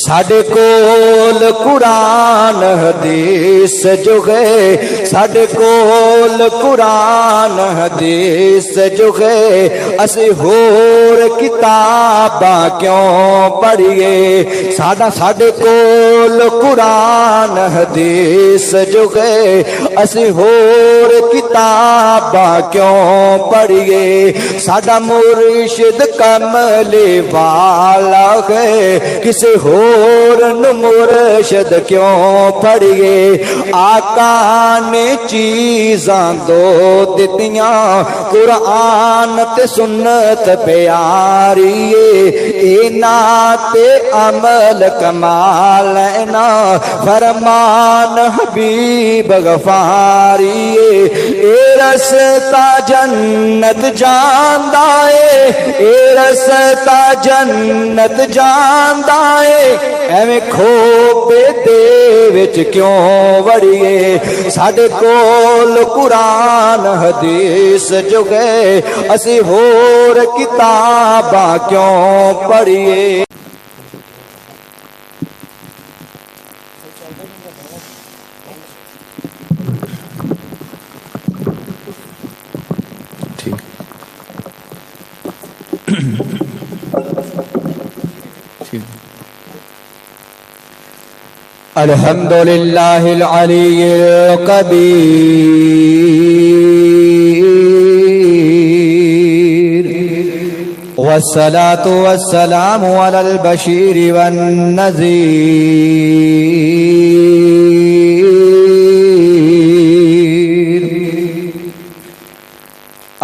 ساڈے کول قرآن حدیث جو ہے، ساڈے کول قرآن حدیث جو ہے، اسی ہور کتاباں کیوں پڑھیے؟ ساڈے کول قرآن حدیث جو ہے، اسی ہور کتاباں کیوں پڑھیے؟ ساڈا مرشد کملی والا ہے، کسی ہور مرشد کیوں پڑھیے؟ آقا نے چیزاں دو دتیاں، قرآن تے سنت پیاری، اینا تے عمل کمال اینا، فرمان حبیب غفاری، اے رستہ جنت جاندا اے، اے رستہ جنت جاندا اے، ایویں کھوپے دے وچ کیوں وڑیے؟ ساڈے کول قرآن حدیث جو ہے، اسی ہور کتاباں کیوں پڑھیے؟ الحمد للہ العلی الکبیر، والصلاة والسلام علی البشیر والنذیر،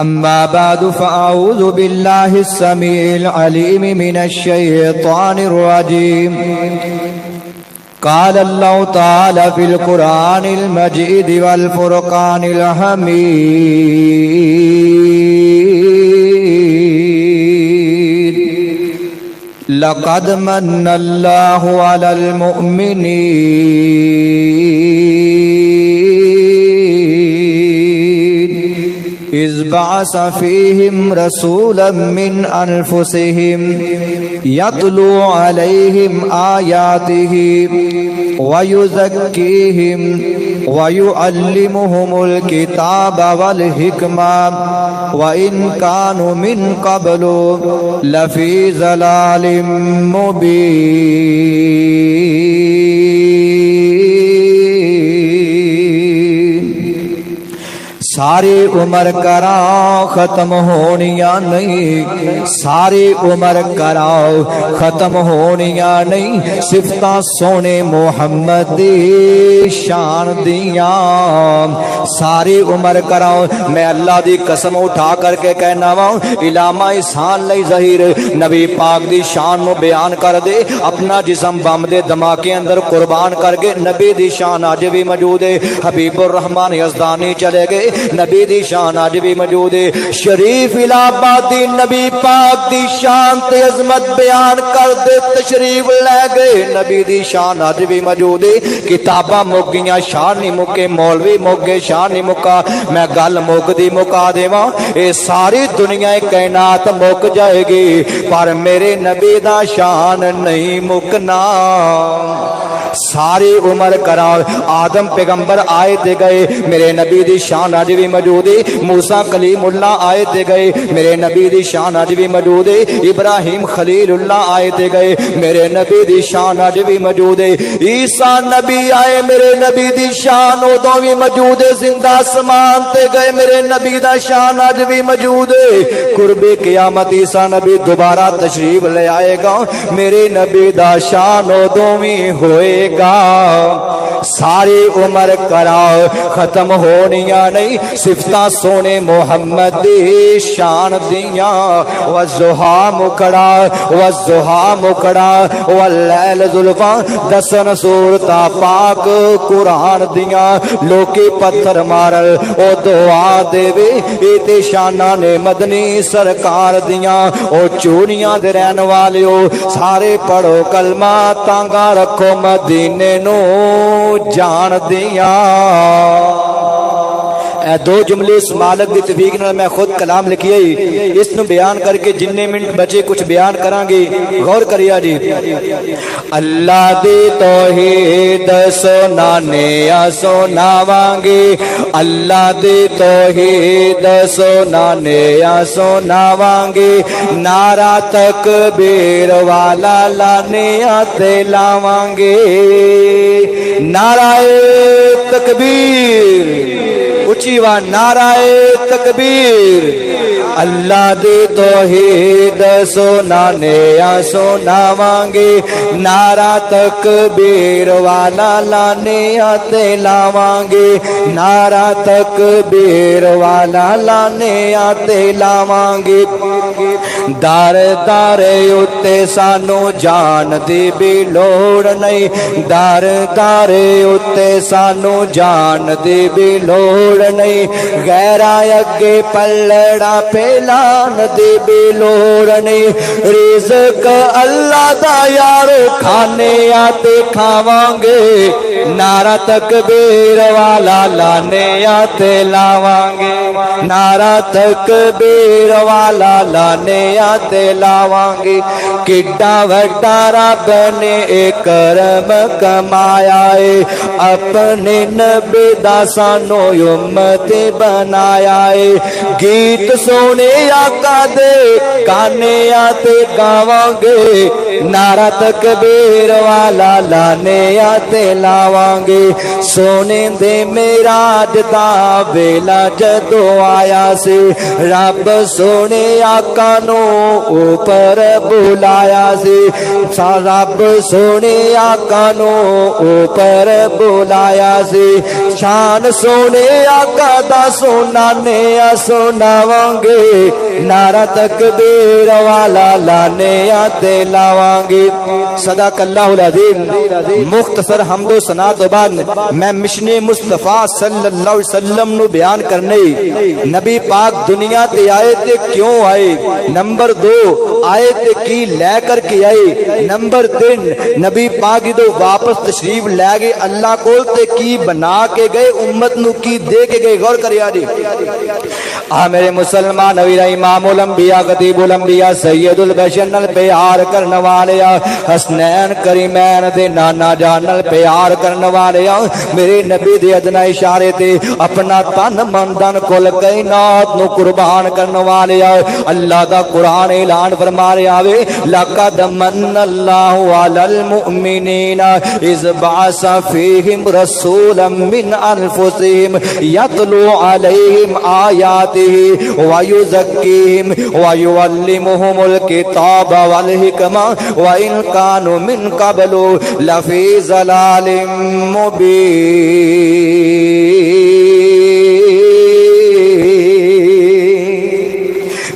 اما بعد فاعوذ باللہ السمیع العلیم من الشیطان الرجیم۔ قال اللہ تعالی فی القرآن المجید والفرقان الحمید، لقد من اللہ علی المؤمنین اذ بعث فیہم رسولا من انفسہم یتلو علیہم آیاتہ ویزکیہم ویعلمہم الکتاب والحکمہ وإن كانوا من قبل لفی ضلال مبین۔ ساری عمر کراؤ ختم ہونیاں نہیں، ساری عمر کراؤ ختم ہونیاں نہیں، صفتاں سونے محمد دی شان دیاں ساری عمر کراؤ۔ میں اللہ دی قسم اٹھا کر کے کہنا ہوں، علامہ احسان لئی ظہیر نبی پاک دی شان نو بیان کر دے، اپنا جسم بم دے دھماکے اندر قربان کر کے نبی دی شان اج بھی موجود ہے۔ حبیب الرحمن یزدانی چلے گئے، نبی دی شان آج بھی موجود ہے۔ شریف الہ آبادی نبی پاک دی شان تے عظمت بیان کر دے، تشریف لے گئے، نبی دی شان آج بھی موجود ہے۔ کتاباں مک گئیاں، شان نہیں مکے، مولوی مک گئے، شان نہیں مکا، میں گل مکدی مکا دیواں، اے ساری دنیا کائنات مک جائے گی پر میرے نبی دا شان نہیں مکنا۔ ساری عمر کراؤ، آدم پیغمبر آئے تے گئے، میرے نبی دی شان آج بھی موجود ہے۔ موسیٰ کلیم اللہ آئے تے گئے، میرے نبی دی شان آج بھی موجود ہے۔ ابراہیم خلیل اللہ آئے تے گئے، میرے نبی دی شان آج بھی موجود ہے۔ عیسیٰ نبی آئے، میرے نبی دی شان ادوں بھی موجود ہے۔ زندہ آسمان تے گئے، میرے نبی دا شان آج بھی موجود ہے۔ قرب قیامت عیسیٰ نبی دوبارہ تشریف لے آئے گا، میرے نبی دا شان ادوں بھی ہوئے گا۔ ساری عمر کراؤ ختم ہونیاں نہیں، صفتاں سونے محمد دی شان دیاں۔ والضحا مکڑا، والضحا مکڑا، واللیل زلفاں، دسن صورتاں پاک قرآن دیاں۔ لوکی پتھر مارل او دعا دے وے، اے تے شاناں نے مدنی سرکار دیاں۔ او چونیاں دے رہن والیو سارے پڑھو کلمہ، تانگا رکھو مدینے نو جان دیاں۔ اے دو جملے اس مالک دی توفیق نال میں خود کلام لکھیا ہی اس نو بیان کر کے جننے منٹ بچے کچھ بیان کران گے غور کریا جی اللہ دی توحید سنانے سناواں گے اللہ دی توحید سنانے سناواں گے نعرہ تکبیر والا لانے تے لاواں گے نعرہ تکبیر اچھی وا نعرہ تکبیر اللہ دی توحید سنانے سناواں گے نعرہ تکبیر والا لانے تے لاواں گے نعرہ تکبیر والا لانے تے لاواں گے دار دار اتے سانو جان دی بھی لوڑ نہیں دار دار اتے سانو جان دی بھی لوڑ نہیں غیراں اگے پلڑا پھیلان دی بھی لوڑ نہیں رزق اللہ دا یارو کھانے آتے کھاواں گے نعرہ تکبیر والا لانے آتے لاواں گے نعرہ تکبیر والا لانے آتے لاواں گے کڈا وڈا رب نے کرم کمایا ہے اپنے نبی دا سانو امت بنایا ہے گیت سونے آقا دے گانے آتے گاواں گے نعرہ تکبیر والا لانے آتے لاواں گے سونے دے معراج دا ویلا جدو آیا سی رب سونے آقا نو اوپر بلایا سی رب سونے آقا نو اوپر بلایا سی شان سونے آقا دا سنانے سناواں گے نعرہ تکبیر والا لانے آتے لاواں گے صدق اللہ العظیم مختصر حمد و ثنا تو بعد میں مشن مصطفیٰ صلی اللہ علیہ وسلم نو بیان کرنے نبی پاک دنیا تے آئے تے کیوں آئے نمبر 2 آئے تے کی لے کر کے آئے نمبر 3 نبی پاک دو واپس تشریف لے گئے اللہ کول تے کی بنا کے گئے امت نو کی دے کے گئے غور کریا جی میرے مسلمان نبی امام الانبیاء خطیب الانبیاء سید البشر نال پیار کرنے والے حسنین کریمین دے نانا جان نال پیار کرنے والے میرے نبی دے ادنا اشارے تے اپنا تن من دن کل کائنات نو قربان کرنے والے اللہ دا قرآن اعلان فرما رہا ہے لقد من اللہ علی المؤمنین اذ بعث فیہم رسولا من انفسہم یتلو علیہم آیاتہ ویزکیہم ویعلمہم الکتاب والحکمہ وإن كانوا من قبل لفی ضلال مبین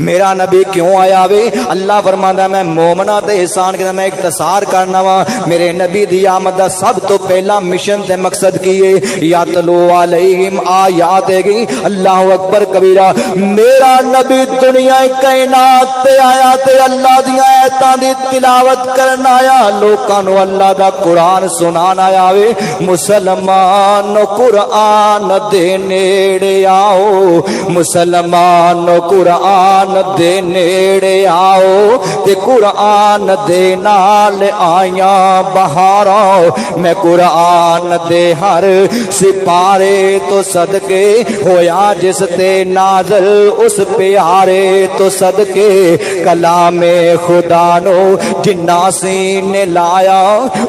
میرا نبی کیوں آیا وے اللہ فرماندا میں مومنہ تے احسان کے میں اختصار کرنا وا میرے نبی دی آمد دا سب تو پہلا مشن تے مقصد کیے یاتلو علیہم آیات گئی اللہ اکبر کبیرہ میرا نبی دنیا کائنات تے آیا تے اللہ دی آیاتاں دی تلاوت کرنا آیا لوکاں نو اللہ دا قرآن سنانا آیا وے مسلمان قرآن دے نیڑے آؤ مسلمان قرآن دے نیڑے آؤ تے قرآن دے نال آیاں بہارا میں قرآن دے ہر سپارے تو صدقے ہویا جس تے نازل اس پیارے تو صدقے کلام خدا نو جنا سینے لایا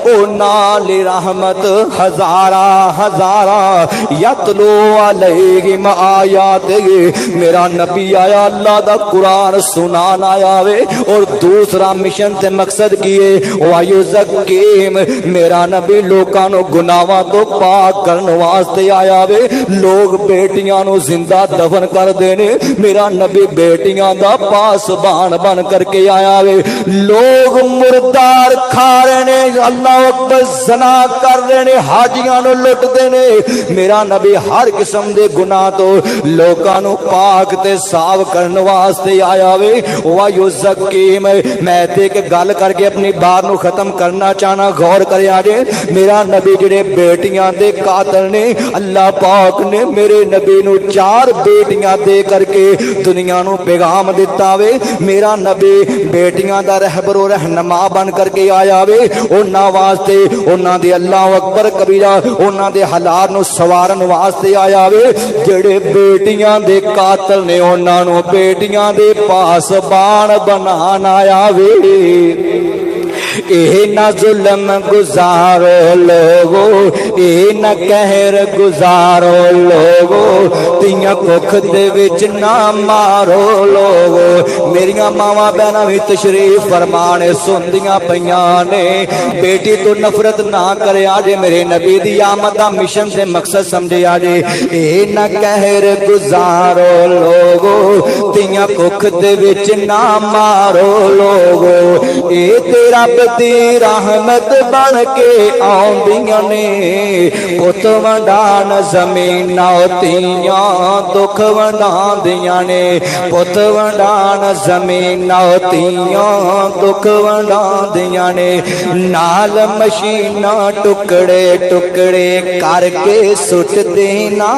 او نال رحمت ہزارہ ہزارہ یتلو علیہم آیات میرا نبی آیا اللہ دا قرآن سنانا آیا وے اور دوسرا مشن تے مقصد کیے وَيُزَكِّيهِمْ میرا نبی لوکاں نو گناہاں تو پاک کرنے واسطے آیا وے لوگ بیٹیاں نو زندہ دفن کر دینے میرا نبی بیٹیاں دا پاسبان بن کر کے آیا وے لوگ مردار کھا رہے اللہ اکبر زنا کر رہے حاجیاں نو لٹ دینے میرا نبی ہر قسم دے گناہ تو لوکاں نو پاک تے صاف کرنے واسطے آیا وے وَيُزَكِّيهِمْ میں تے کہ گل کر کے اپنی بات نو ختم کرنا چاہنا غور کرے آجے میرا نبی جڑے بیٹیاں دے قاتل نے اللہ پاک نے میرے نبی نو 4 بیٹیاں دے کر کے دنیا نو پیغام دیتا وے میرا نبی بیٹیاں دا رہبر و رہنما بن کر کے آیا وے انہاں واسطے انہاں دے اللہ اکبر کبیرہ انہاں دے حالات نو سوارن واسطے آیا وے جڑے بیٹیاں دے قاتل نے انہاں نو بیٹیاں دے پاس بان بنان آیا وے اے نہ ظلم گزارو لوگو اے نہ قہر گزارو لوگو تیاں ککھ دے وچ نہ مارو لوگو میریاں ماواں بہناں وی تشریف فرمانے سندیاں پیاں نے بیٹی تو نفرت نہ کرے آجے میرے نبی دی آمد دا مشن سے مقصد سمجھے آجے اے نہ قہر گزارو لوگو تیاں ککھ دے وچ نہ مارو لوگو اے تیرا دی رحمت بن کے آندیاں نے پت ونڈان زمین نوتیاں دکھ ونڈان دیاں نے پت ونڈان زمین نوتیاں دکھ ونڈان دیاں نے نال مشینہ ٹکڑے ٹکڑے کر کے سٹ دینا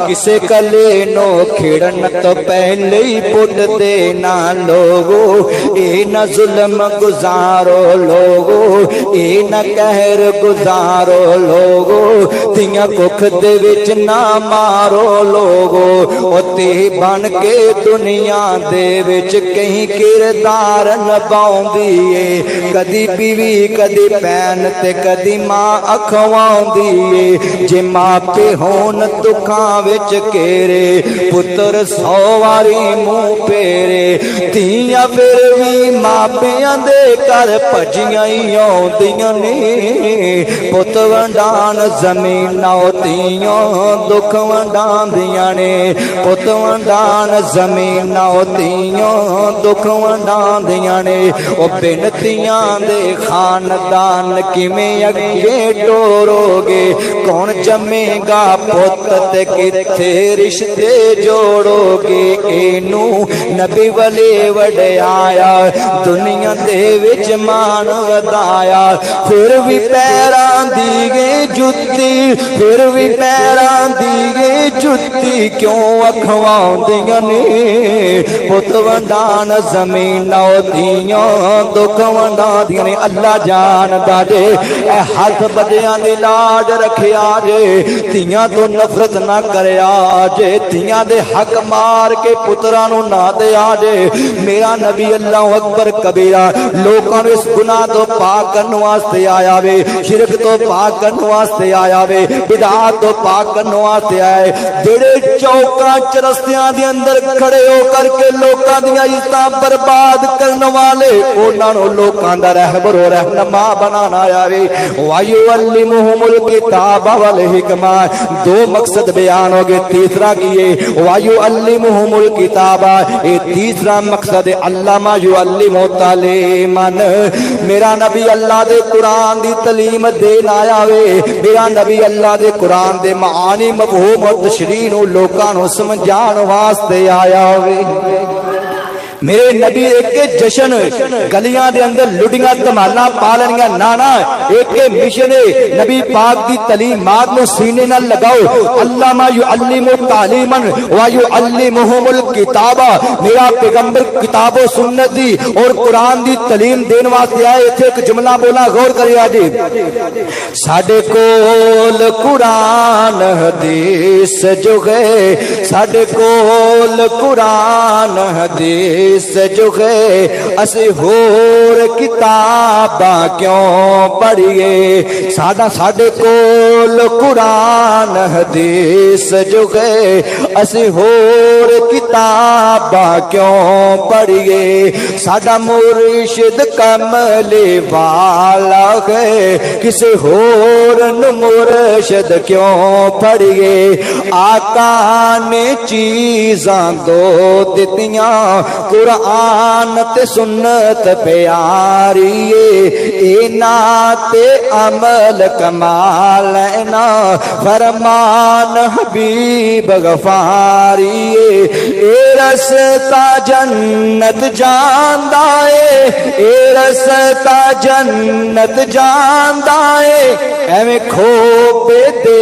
کسے کلے نو کھڑن تو پہلے ہی پٹ دینا لوگو اے نہ ظلم گزارو لوگو اے نہ قہر گزارو لوگو تیاں ککھ دے وچ نہ مارو لوگو او تے بن کے دنیا دے وچ کہیں کردار نبھاؤندی اے کدی بیوی کدی بہن تے کدی ماں اکھواؤندی اے جے ماں پہ ہون دکھاں وچ کیرے پتر 100 واری منہ پیرے تیاں پھر بھی ماں پیاں دے کر پجیاں ہی آندیاں نے پت ونڈان زمین نوتیاں دکھ ونڈان دیاں نے پت ونڈان زمین نوتیاں دکھ ونڈان دیاں نے او بنتیاں دے خاندان کیویں اگے ٹورو گے کون جمے گا پت تے کتھے رشتے جوڑو گے اینو نبی ولی وڈیایا دنیا دے وچ مان ودایا پھر بھی پیران دی گئے جتی پھر بھی پیران دی گئے جتی کیوں اکھوان دیاں نے پت ونڈان زمین نوتیاں دکھ ونڈان دیاں نے اللہ جان دا جے اے ہاتھ بجیاں دی لاج رکھے آجے تیاں تو نفرت نہ کرے آجے تیاں دے حق مار کے پترانو نہ دے آجے میرا نبی اللہ اکبر کبیرہ لوکاں اس گناہ تو پاک کرنے واسطے آیا وے شرک تو پاک کرنے واسطے آیا وے بدعات تو پاک کرنے واسطے آئے جڑے چوکاں چرستیاں دے اندر کھڑے ہو کر کے لوکاں دیاں عزتاں برباد کرنے والے انہاں نوں لوکاں دا رہبر و رہنما بنانا آیا وے وَيُعَلِّمُهُمُ الْكِتَابَ وَالْحِکْمَةَ 2 مقصد بیان ہو گئے تیسرا کیے وَيُعَلِّمُهُمُ الْكِتَابَ یہ تیسرا مقصد علامہ یعلم تعلیماً میرا نبی اللہ دے قرآن دی تعلیم دین آیا وے میرا نبی اللہ دے قرآن دے معانی مفہوم اور تشریح نو لوکاں نو سمجھان واسطے آیا وے میرے نبی ایک جشن گلیاں دے اندر لڑیاں دمالا پالنیاں نانا ایک مشن نبی پاک دی تعلیمات نو سینے نہ لگاؤ علامہ یعلم تعلیماً ویعلمہم الکتابہ میرا پیغمبر کتاب و سنت دی اور قرآن دی تعلیم دین واسطے آئے تھے ایک جملہ بولا غور کرے آجے ساڑھے کول قرآن حدیث جو گئے ساڑھے کول قرآن حدیث جو گئے اسی ہور کتاباں کیوں پڑھئے ساڑھے کول قرآن حدیث جو گئے اسی ہور کتاباں کیوں پڑھئے ساڑھا مرشد کملی والا گئے کسی ہور مرشد کیوں پڑھئے آقا نے چیزاں دو دیتیاں قرآن تے سنت پیاری اینا تے عمل کمال اینا فرمان حبیب غفاری اے رستا جنت جاندا اے رستا جنت جاندا ایویں کھوپے دے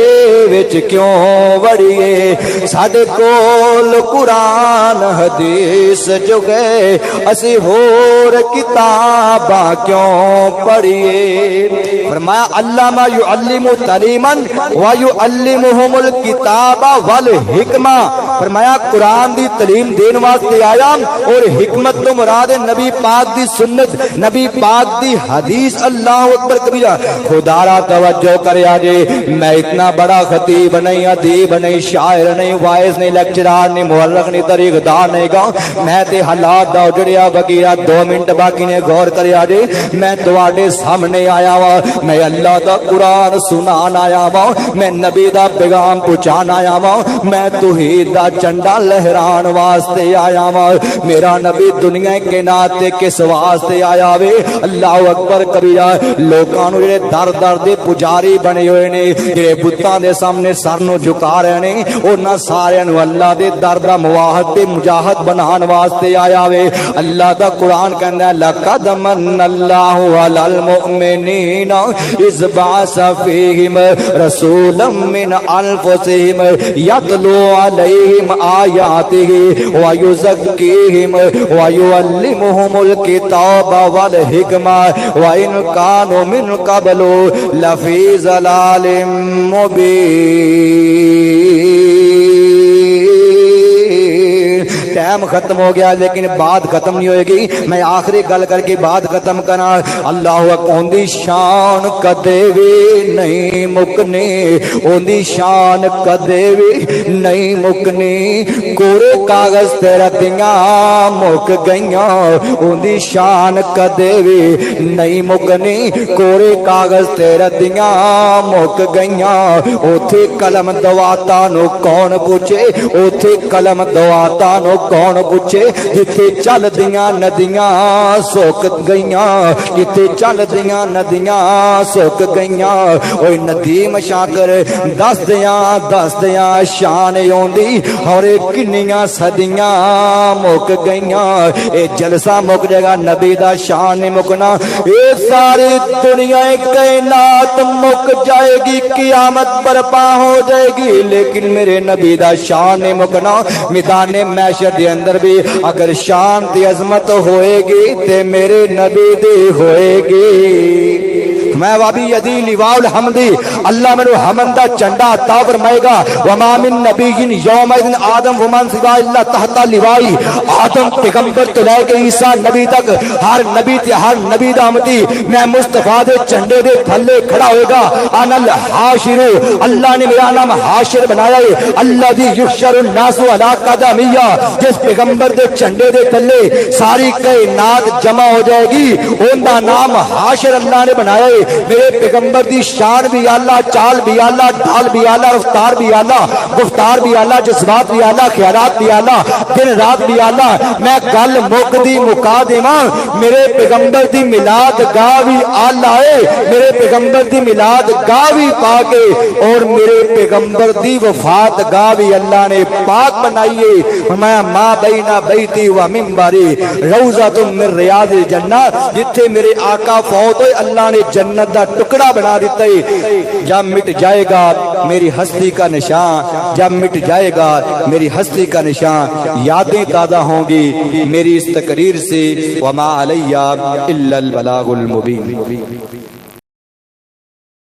وچ کیوں وڑیے ساڈے کول قرآن حدیث جو گئے اسی ہور کتاباں کیوں پڑھیے فرمایا علامہ یعلم تعلیما ویعلمہم الکتاب والحکمہ فرمایا قرآن دی تعلیم دین واسطے آیا اور حکمت تو مراد نبی پاک دی سنت نبی پاک دی حدیث اللہ اکبر کبیرہ خدا را توجہ کریا جے میں اتنا بڑا خطیب نہیں ادیب نہیں شاعر نہیں وائز نہیں لیکچرار نہیں مورخ نہیں طریق دار نہیں گا میں تے حالات دا اجڑیا وغیرہ 2 منٹ باقی نے غور کریا جے میں تواڈے سامنے آیا وا میں اللہ دا قرآن سنان آیا وا میں نبی دا پیغام پہنچان آیا وا میں توحید دا جھنڈا لہران واسطے آیا وا میرا نبی دنیا کے ناتے کس واسطے آیا وے اللہ اکبر کبیرہ لوکاں نو جڑے در در دے پجاری بنے ہوئے نے جڑے بتاں دے سامنے سر نو جھکا رہے نے انہاں سارے نو اللہ دے در دا مواحد تے مجاہد بنان واسطے آیا وے اللہ دا قرآن کہندا ہے لقد من اللہ علی المؤمنین اذ بعث فیہم رسولا من انفسہم یتلو علیہم آیاتہ ویزکیہم ویعلمہم الکتاب والحکمہ وان کانوا من قبل لفی ضلال مبین ٹائم ختم ہو گیا لیکن بات ختم نہیں ہوئے گی میں آخری گل کر کے بات ختم کرنا اللہ اکبر شان کدے بھی نہیں مکنی اوندی شان کدے بھی نہیں مکنی کورے کاغذ تے ردیاں مک گئیاں اوندی شان کدے بھی نہیں مکنی کورے کاغذ تے ردیاں مک گئیاں اوتھے قلم دواتا نو کون پوچھے اوتھے قلم دواتا نو کون پوچھے جتھے چل دیاں ندیاں سوک گئیاں جتھے چل دیاں ندیاں سوک گئیاں اوے ندیم شاکر دس دیاں شان اوندی اور کنیاں صدیاں مک گئیاں اے جلسہ مک جائے گا نبی دا شان نہیں مکنا اے ساری دنیا کائنات مک جائے گی قیامت برپا ہو جائے گی لیکن میرے نبی دا شان نہیں مکنا میدان محشر دے اندر بھی اگر شان تے عظمت ہوئے گی تے میرے نبی دی ہوئے گی میں وابی یدی لواء الحمدی اللہ منو حمد دا چنڈا عطا فرمائے گا وما من نبی یوم اذن آدم ومن سوا اللہ تحت لوائی آدم پیغمبر تو لے کے عیسیٰ نبی تک ہر نبی تے ہر نبی دا امتی میں مصطفیٰ دے چنڈے دے تھلے کھڑا ہوئے گا انا الحاشر اللہ نے میرا نام حاشر بنایا ہے اللہ دی یحشر الناس علی قدمیہ جس پیغمبر دے چنڈے دے تھلے ساری کائنات جمع ہو جائے گی ان دا نام حاشر اللہ نے بنایا ہے میرے پیغمبر دی شان بھی اللہ چال بھی اللہ ڈھال بھی اللہ رفتار بھی اللہ گفتار بھی اللہ جذبات بھی اللہ خیالات بھی اللہ دن رات بھی اللہ میں گل مک دی مکا دیواں میرے پیغمبر دی میلاد گاہ بھی اللہ ہے میرے پیغمبر دی میلاد گاہ بھی پاک ہے اور میرے پیغمبر دی وفات گاہ بھی اللہ نے پاک بنائی ہے میں ماں بینا بیتی و منبری روضۃ من ریاض الجنہ جتھے میرے آقا فوت ہوئے اللہ نے جنت دا ٹکڑا بنا دیتا ہے جب مٹ جائے گا میری ہستی کا نشان جب مٹ جائے گا میری ہستی کا نشان یادیں تازہ ہوں گی میری اس تقریر سے وما علیہ الا البلاغ المبین